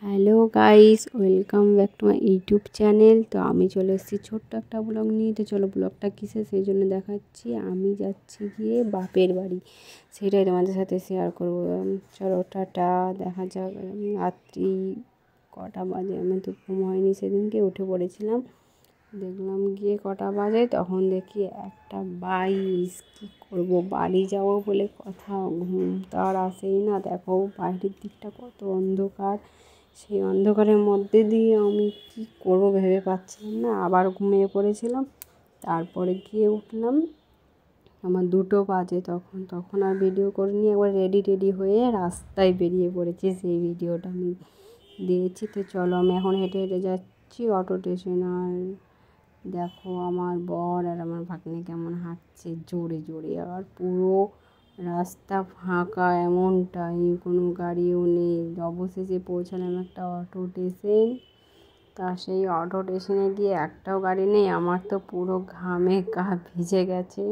Hello guys, welcome back to my YouTube channel. তো আমি চলে এসেছি ছোট্ট একটা ব্লগ নিয়ে। তো চলো ব্লগটা কিসে সেই জন্য দেখাচ্ছি। আমি যাচ্ছি গিয়ে বাপের বাড়ি, সেটাই তোমাদের সাথে শেয়ার করবো। চলো টাটা, দেখা যাক। রাত্রি কটা বাজে, আমি তো ঘুম হয়নি, সেদিনকে উঠে পড়েছিলাম। দেখলাম গিয়ে কটা বাজে, তখন দেখি একটা বাইশ। কী করবো, বাড়ি যাবো বলে কথা, ঘুম তো আর আসেই না। দেখো বাইরের দিকটা কত অন্ধকার, সেই অন্ধকারের মধ্যে দিয়ে আমি কী করবো ভেবে পাচ্ছিলাম না। আবার ঘুমিয়ে পড়েছিলাম। তারপরে গিয়ে উঠলাম, আমার 2টো বাজে। তখন আর ভিডিও করিনি, একবার রেডি হয়ে রাস্তায় বেরিয়ে পড়েছি, সেই ভিডিওটা আমি দিয়েছি। তো চলো, আমি এখন হেঁটে হেঁটে যাচ্ছি অটো স্টেশন। আর দেখো আমার বর আর আমার ভাগ্নে কেমন হাঁটছে জোরে জোরে, আর পুরো রাস্তা ফাঁকা, এমনটাই কোনো গাড়িও নেই। অবশেষে পৌঁছালাম একটা অটো স্টেশন। তা সেই অটো স্টেশনে গিয়ে একটাও গাড়ি নেই, আমার তো পুরো ঘামে গা ভিজে গেছে।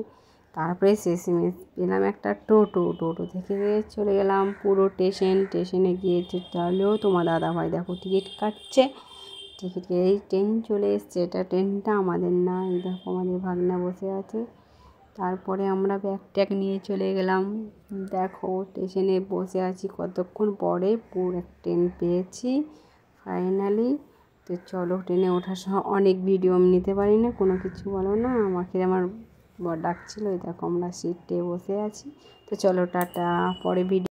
তারপরে শেষমেশ পেলাম একটা টোটো থেকে চলে গেলাম পুরো স্টেশনে গিয়ে চাইলেও তোমার দাদাভাই দেখো টিকিট কাটছে। এই ট্রেন চলে এসছে, এটা ট্রেনটা আমাদের না। এই দেখো আমাদের ভাগনা বসে আছে। তারপরে আমরা ব্যাগ ট্যাগ নিয়ে চলে গেলাম। দেখো স্টেশনে বসে আছি, কতক্ষণ পরে পুরো ট্রেন পেয়েছি ফাইনালি। তো চলো, ট্রেনে ওঠার সময় অনেক ভিডিও আমি নিতে পারি না, কোনো কিছু বলো না আমাকে। আমার বর ডাকছিল, এই দেখো আমরা সিটে বসে আছি। তো চলো টাটা, পরে ভিডিও।